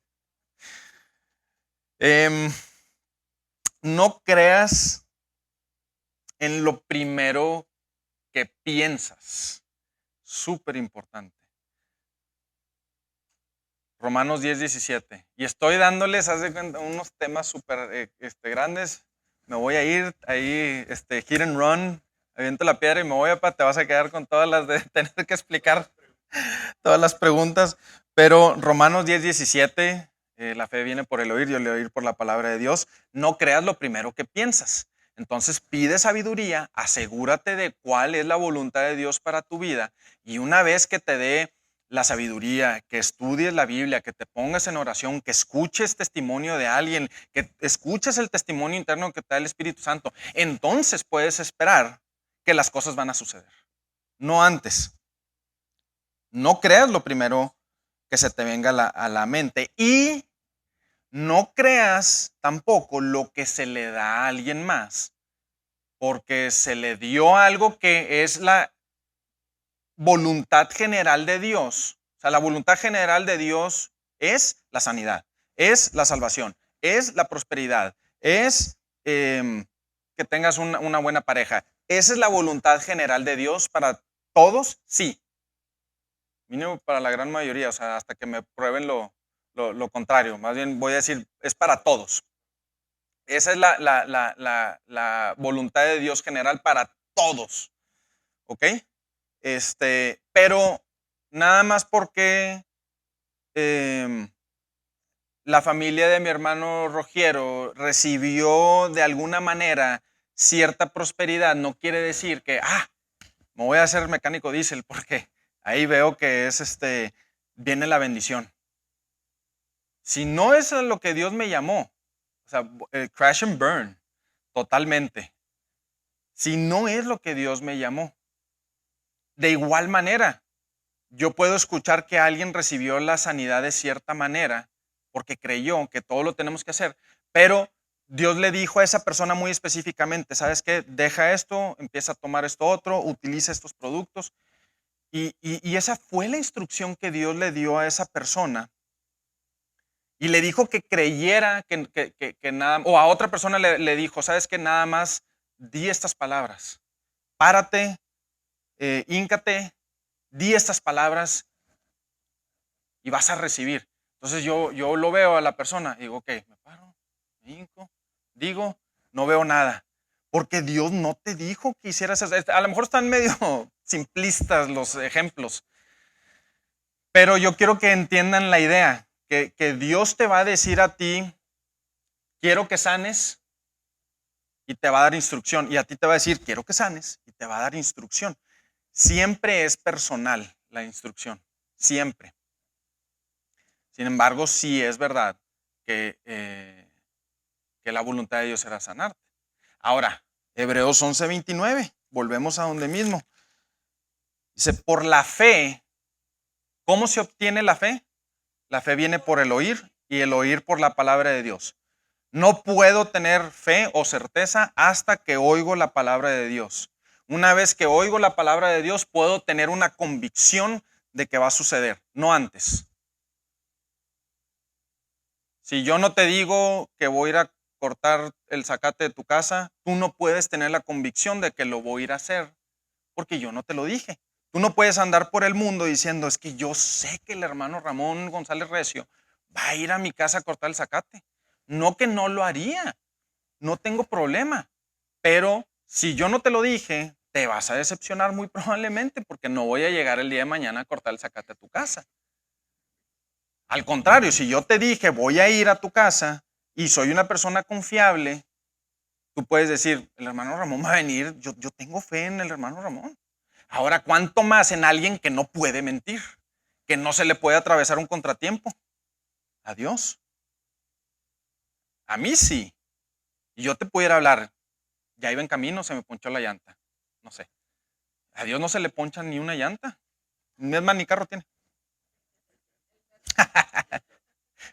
No creas en lo primero que piensas. Súper importante. Romanos 10:17. Y estoy dándoles, haz de cuenta, unos temas súper grandes. Me voy a ir ahí, hit and run, aviento la piedra y me voy a te vas a quedar con todas las de tener que explicar todas las preguntas. Pero Romanos 10:17, la fe viene por el oír y el oír por la palabra de Dios. No creas lo primero que piensas. Entonces pide sabiduría, asegúrate de cuál es la voluntad de Dios para tu vida y una vez que te dé la sabiduría, que estudies la Biblia, que te pongas en oración, que escuches testimonio de alguien, que escuches el testimonio interno que te da el Espíritu Santo, entonces puedes esperar que las cosas van a suceder. No antes. No creas lo primero que se te venga a la mente y no creas tampoco lo que se le da a alguien más, porque se le dio algo que es la voluntad general de Dios. O sea, la voluntad general de Dios es la sanidad, es la salvación, es la prosperidad, es que tengas una buena pareja. ¿Esa es la voluntad general de Dios para todos? Sí. Mínimo para la gran mayoría, o sea, hasta que me prueben lo contrario. Más bien voy a decir, es para todos. Esa es la voluntad de Dios general para todos. ¿Ok? Pero nada más porque la familia de mi hermano Rogiero recibió de alguna manera cierta prosperidad, no quiere decir que, me voy a hacer mecánico diésel porque ahí veo que es viene la bendición. Si no es a lo que Dios me llamó, o sea, crash and burn, totalmente. Si no es lo que Dios me llamó. De igual manera, yo puedo escuchar que alguien recibió la sanidad de cierta manera porque creyó que todo lo tenemos que hacer, pero Dios le dijo a esa persona muy específicamente, ¿sabes qué? Deja esto, empieza a tomar esto otro, utiliza estos productos. Y esa fue la instrucción que Dios le dio a esa persona. Y le dijo que creyera que nada, o a otra persona le dijo, ¿sabes qué? Nada más di estas palabras. Párate, híncate, di estas palabras y vas a recibir. Entonces yo lo veo a la persona y digo, ok, me paro, me hinco, digo, no veo nada. Porque Dios no te dijo que hicieras eso. A lo mejor están medio simplistas los ejemplos, pero yo quiero que entiendan la idea, que Dios te va a decir a ti, quiero que sanes, y te va a dar instrucción. Y a ti te va a decir, quiero que sanes, y te va a dar instrucción. Siempre es personal la instrucción, siempre. Sin embargo, sí es verdad que la voluntad de Dios era sanarte. Ahora, Hebreos 11:29, volvemos a donde mismo. Dice, por la fe, ¿cómo se obtiene la fe? La fe viene por el oír y el oír por la palabra de Dios. No puedo tener fe o certeza hasta que oigo la palabra de Dios. Una vez que oigo la palabra de Dios, puedo tener una convicción de que va a suceder, no antes. Si yo no te digo que voy a ir a cortar el zacate de tu casa, tú no puedes tener la convicción de que lo voy a ir a hacer, porque yo no te lo dije. Tú no puedes andar por el mundo diciendo, es que yo sé que el hermano Ramón González Recio va a ir a mi casa a cortar el zacate. No que no lo haría, no tengo problema, pero si yo no te lo dije, te vas a decepcionar muy probablemente porque no voy a llegar el día de mañana a cortar el zacate a tu casa. Al contrario, si yo te dije voy a ir a tu casa y soy una persona confiable, tú puedes decir, el hermano Ramón va a venir, yo tengo fe en el hermano Ramón. Ahora, ¿cuánto más en alguien que no puede mentir? Que no se le puede atravesar un contratiempo. A Dios. A mí sí. Y yo te pudiera hablar, ya iba en camino, se me ponchó la llanta. No sé. A Dios no se le poncha ni una llanta. Es más, ni carro tiene.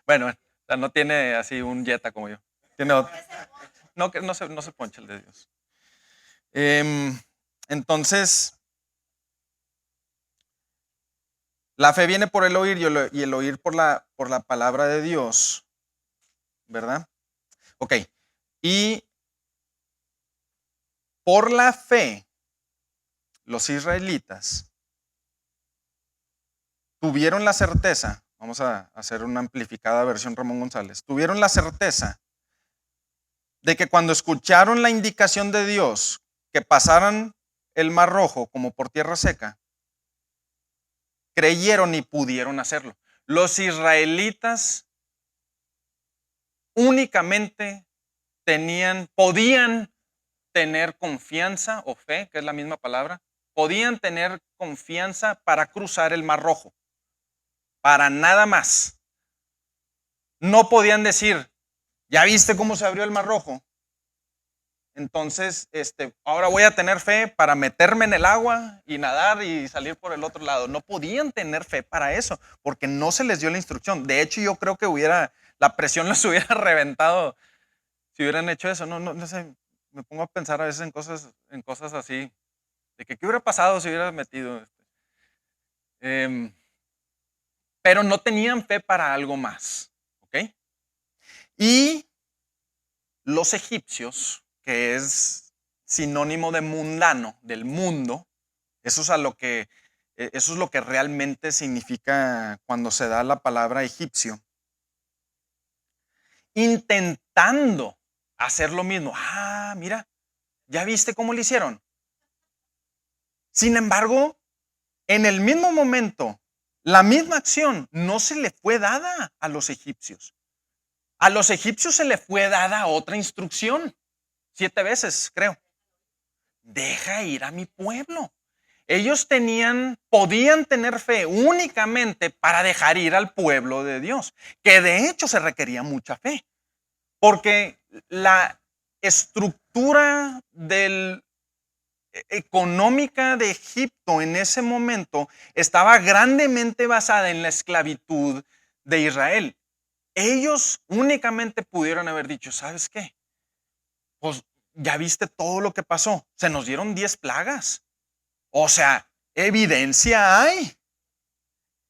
Bueno, o sea, no tiene así un Jetta como yo. Tiene otro. No, que no se poncha el de Dios. Entonces, la fe viene por el oír y el oír por la palabra de Dios, ¿verdad? Ok. Y por la fe, los israelitas tuvieron la certeza, vamos a hacer una amplificada versión Ramón González, tuvieron la certeza de que cuando escucharon la indicación de Dios que pasaran el Mar Rojo como por tierra seca, creyeron y pudieron hacerlo. Los israelitas únicamente podían tener confianza o fe, que es la misma palabra, podían tener confianza para cruzar el Mar Rojo. Para nada más. No podían decir, ¿ya viste cómo se abrió el Mar Rojo? Entonces, ahora voy a tener fe para meterme en el agua y nadar y salir por el otro lado. No podían tener fe para eso, porque no se les dio la instrucción. De hecho, yo creo que la presión les hubiera reventado si hubieran hecho eso. No sé, me pongo a pensar a veces en cosas así, de que qué hubiera pasado si hubiera metido. Em, pero no tenían fe para algo más. ¿Ok? Y los egipcios, que es sinónimo de mundano, del mundo, eso es, eso es lo que realmente significa cuando se da la palabra egipcio. Intentando hacer lo mismo. Ah, mira, ¿ya viste cómo lo hicieron? Sin embargo, en el mismo momento, la misma acción no se le fue dada a los egipcios. A los egipcios se le fue dada otra instrucción, 7 veces, creo. Deja ir a mi pueblo. Ellos podían tener fe únicamente para dejar ir al pueblo de Dios, que de hecho se requería mucha fe, porque la estructura económica de Egipto en ese momento estaba grandemente basada en la esclavitud de Israel. Ellos únicamente pudieron haber dicho, ¿sabes qué? Pues ya viste todo lo que pasó. Se nos dieron 10 plagas. O sea, evidencia hay.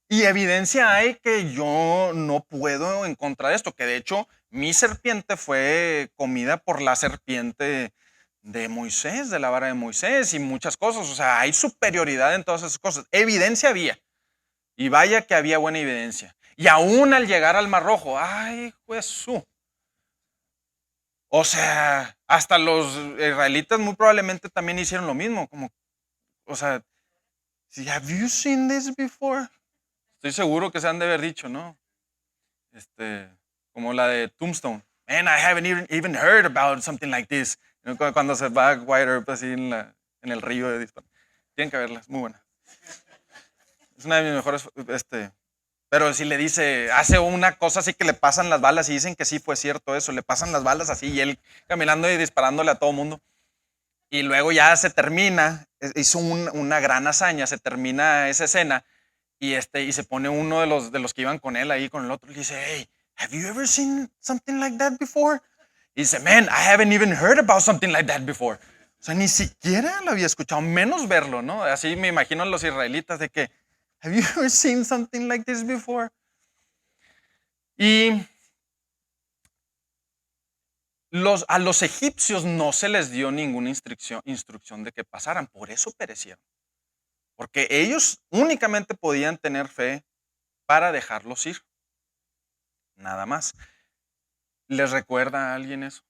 Y evidencia hay que yo no puedo en contra de esto, que de hecho mi serpiente fue comida por la serpiente de Moisés, de la vara de Moisés y muchas cosas. O sea, hay superioridad en todas esas cosas. Evidencia había. Y vaya que había buena evidencia. Y aún al llegar al Mar Rojo, ay, Jesús. O sea, hasta los israelitas muy probablemente también hicieron lo mismo. Como, o sea, have you seen this before? Estoy seguro que se han de haber dicho, ¿no? Como la de Tombstone. Man, I haven't even heard about something like this. Cuando se va Wyatt Earp así en el río de disparo. Tienen que verla, es muy buena. Es una de mis mejores, pero si le dice, hace una cosa así que le pasan las balas y dicen que sí fue cierto eso, le pasan las balas así y él caminando y disparándole a todo mundo. Y luego ya se termina, hizo una gran hazaña, se termina esa escena y se pone uno de los que iban con él ahí con el otro y le dice, hey, have you ever seen something like that before? Y dice, man, I haven't even heard about something like that before. O sea, ni siquiera lo había escuchado, menos verlo, ¿no? Así me imagino a los israelitas de que, have you ever seen something like this before? Y a los egipcios no se les dio ninguna instrucción de que pasaran, por eso perecieron. Porque ellos únicamente podían tener fe para dejarlos ir. Nada más. ¿Les recuerda a alguien eso?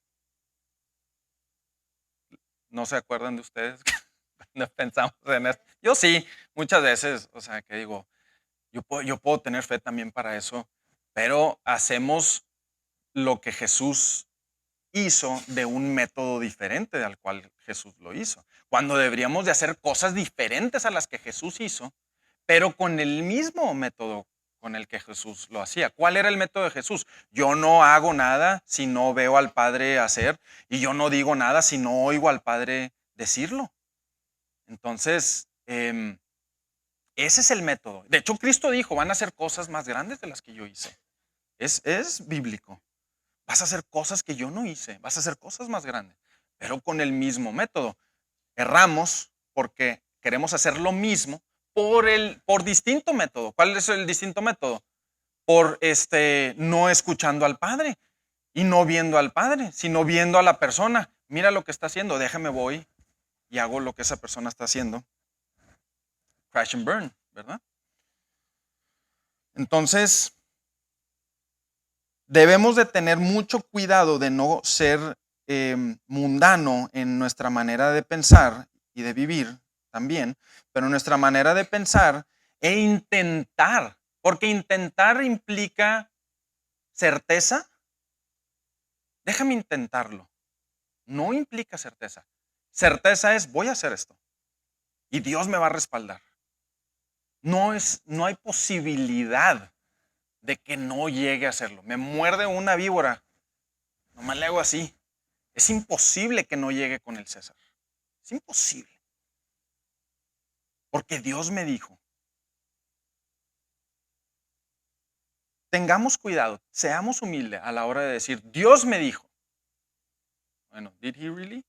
¿No se acuerdan de ustedes cuando pensamos en esto? Yo sí, muchas veces, o sea, que digo, yo puedo tener fe también para eso, pero hacemos lo que Jesús hizo de un método diferente al cual Jesús lo hizo. Cuando deberíamos de hacer cosas diferentes a las que Jesús hizo, pero con el mismo método con el que Jesús lo hacía. ¿Cuál era el método de Jesús? Yo no hago nada si no veo al Padre hacer y yo no digo nada si no oigo al Padre decirlo. Entonces, ese es el método. De hecho, Cristo dijo, van a hacer cosas más grandes de las que yo hice. Es bíblico. Vas a hacer cosas que yo no hice, vas a hacer cosas más grandes, pero con el mismo método. Erramos porque queremos hacer lo mismo por distinto método. ¿Cuál es el distinto método? Por no escuchando al Padre y no viendo al Padre, sino viendo a la persona. Mira lo que está haciendo, déjame voy y hago lo que esa persona está haciendo. Crash and burn, ¿verdad? Entonces, debemos de tener mucho cuidado de no ser mundano en nuestra manera de pensar y de vivir también, pero nuestra manera de pensar e intentar, porque intentar implica certeza. Déjame intentarlo. No implica certeza. Certeza es voy a hacer esto y Dios me va a respaldar. No hay posibilidad de que no llegue a hacerlo. Me muerde una víbora, nomás le hago así. Es imposible que no llegue con el César. Es imposible. Porque Dios me dijo. Tengamos cuidado, seamos humildes a la hora de decir, Dios me dijo. Bueno, ¿did he really?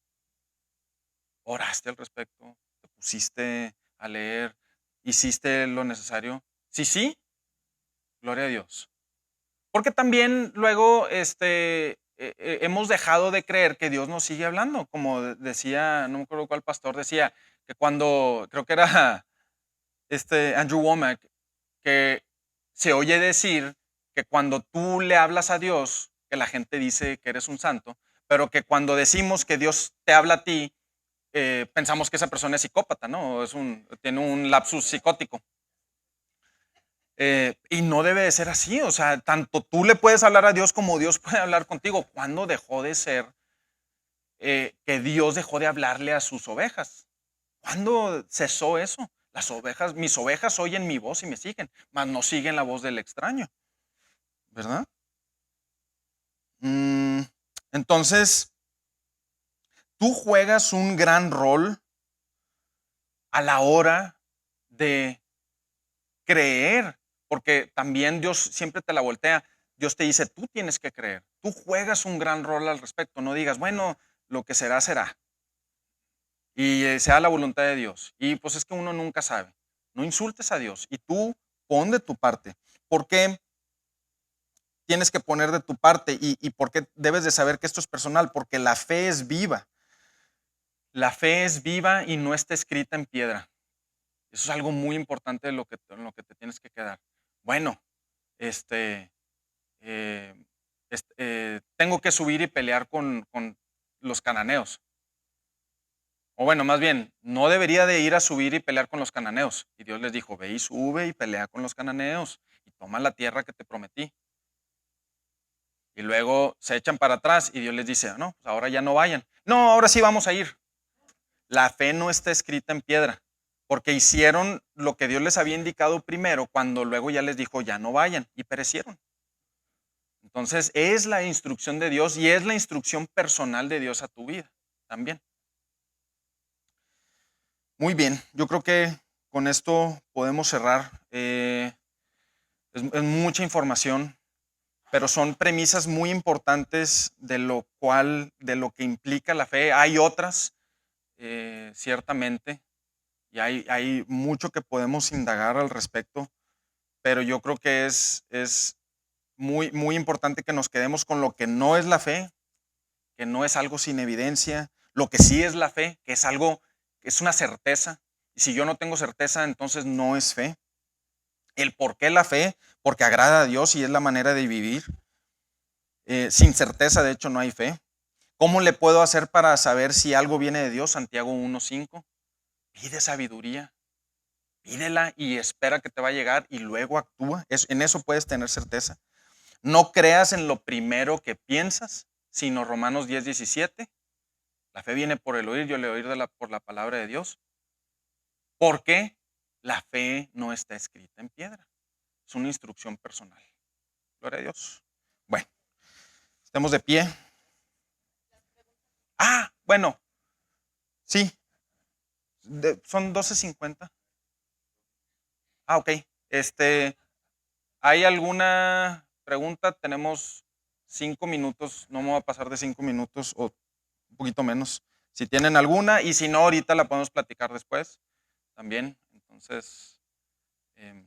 ¿Oraste al respecto? ¿Te pusiste a leer? ¿Hiciste lo necesario? Sí, sí, gloria a Dios. Porque también luego hemos dejado de creer que Dios nos sigue hablando, como decía, no me acuerdo cuál pastor decía, que cuando, creo que era Andrew Womack, que se oye decir que cuando tú le hablas a Dios, que la gente dice que eres un santo, pero que cuando decimos que Dios te habla a ti, pensamos que esa persona es psicópata, ¿no? Tiene un lapsus psicótico. Y no debe de ser así, o sea, tanto tú le puedes hablar a Dios como Dios puede hablar contigo. ¿Cuándo dejó de ser que Dios dejó de hablarle a sus ovejas? ¿Cuándo cesó eso? Mis ovejas oyen mi voz y me siguen, mas no siguen la voz del extraño, ¿verdad? Mm, entonces, tú juegas un gran rol a la hora de creer, porque también Dios siempre te la voltea. Dios te dice, tú tienes que creer. Tú juegas un gran rol al respecto. No digas, bueno, lo que será, será. Y sea la voluntad de Dios. Y pues es que uno nunca sabe. No insultes a Dios y tú pon de tu parte. ¿Por qué tienes que poner de tu parte? ¿Y por qué debes de saber que esto es personal? Porque la fe es viva. La fe es viva y no está escrita en piedra. Eso es algo muy importante de en lo que te tienes que quedar. Bueno, este, eh, tengo que subir y pelear con los cananeos. O bueno, más bien, no debería de ir a subir y pelear con los cananeos. Y Dios les dijo, ve y sube y pelea con los cananeos y toma la tierra que te prometí. Y luego se echan para atrás y Dios les dice, no, pues ahora ya no vayan. No, ahora sí vamos a ir. La fe no está escrita en piedra, porque hicieron lo que Dios les había indicado primero, cuando luego ya les dijo, ya no vayan, y perecieron. Entonces, es la instrucción de Dios y es la instrucción personal de Dios a tu vida también. Muy bien, yo creo que con esto podemos cerrar. Es mucha información, pero son premisas muy importantes de lo que implica la fe. Hay otras, ciertamente, y hay mucho que podemos indagar al respecto, pero yo creo que es muy, muy importante que nos quedemos con lo que no es la fe, que no es algo sin evidencia, lo que sí es la fe, que es algo, que es una certeza. Y si yo no tengo certeza, entonces no es fe. El por qué la fe, porque agrada a Dios y es la manera de vivir. Sin certeza, de hecho, no hay fe. ¿Cómo le puedo hacer para saber si algo viene de Dios? Santiago 1:5. Pide sabiduría, pídela y espera que te va a llegar y luego actúa. En eso puedes tener certeza. No creas en lo primero que piensas, sino Romanos 10:17. La fe viene por el oír, yo le oír por la palabra de Dios. Porque la fe no está escrita en piedra. Es una instrucción personal. Gloria a Dios. Bueno, estemos de pie. Bueno, sí, son 12:50. Ok. ¿Hay alguna pregunta? Tenemos 5 minutos. No me va a pasar de 5 minutos o un poquito menos. Si tienen alguna, y si no, ahorita la podemos platicar después también. Entonces,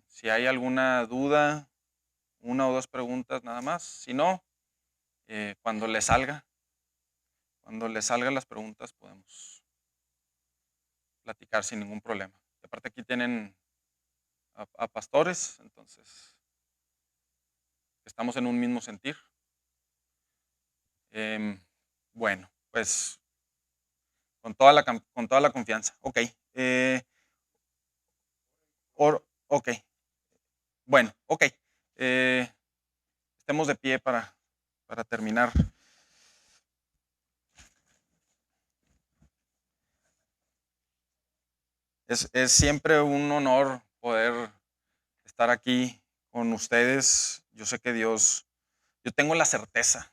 si hay alguna duda, una o dos preguntas nada más. Si no, cuando le salgan las preguntas, podemos platicar sin ningún problema. Y aparte aquí tienen a pastores, entonces estamos en un mismo sentir. Bueno, pues con toda la confianza. Ok. Ok. Bueno, ok. Eh, estemos de pie para terminar. Es siempre un honor poder estar aquí con ustedes. Yo sé que yo tengo la certeza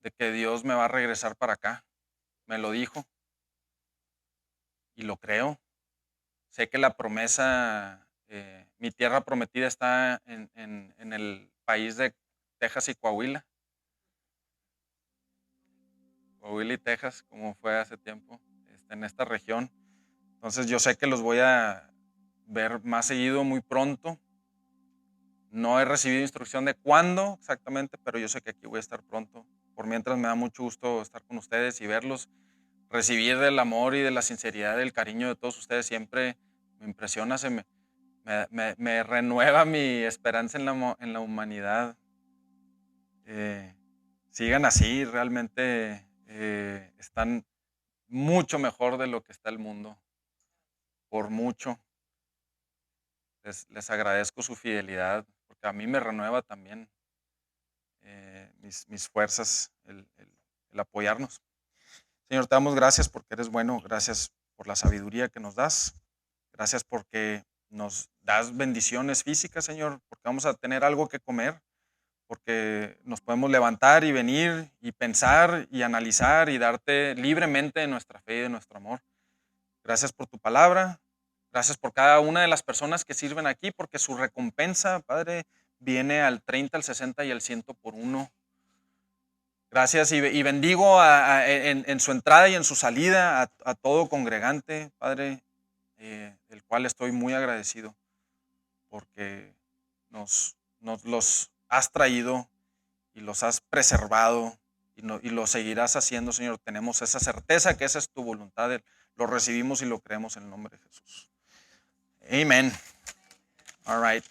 de que Dios me va a regresar para acá. Me lo dijo y lo creo. Sé que la promesa, mi tierra prometida está en el país de Texas y Coahuila. Coahuila y Texas, como fue hace tiempo, en esta región. Entonces yo sé que los voy a ver más seguido muy pronto. No he recibido instrucción de cuándo exactamente, pero yo sé que aquí voy a estar pronto. Por mientras me da mucho gusto estar con ustedes y verlos, recibir del amor y de la sinceridad, del cariño de todos ustedes. Siempre me impresiona, me renueva mi esperanza en la humanidad. Eh, Sigan así, realmente están mucho mejor de lo que está el mundo, por mucho. Les agradezco su fidelidad, porque a mí me renueva también mis fuerzas, el apoyarnos. Señor, te damos gracias porque eres bueno, gracias por la sabiduría que nos das, gracias porque nos das bendiciones físicas, Señor, porque vamos a tener algo que comer, porque nos podemos levantar y venir y pensar y analizar y darte libremente de nuestra fe y de nuestro amor. Gracias por tu palabra, gracias por cada una de las personas que sirven aquí, porque su recompensa, Padre, viene al 30, al 60 y al 100 por uno. Gracias y bendigo en su entrada y en su salida a todo congregante, Padre, del cual estoy muy agradecido porque nos los has traído y los has preservado y lo seguirás haciendo, Señor. Tenemos esa certeza que esa es tu voluntad. Lo recibimos y lo creemos en el nombre de Jesús. Amén. All right.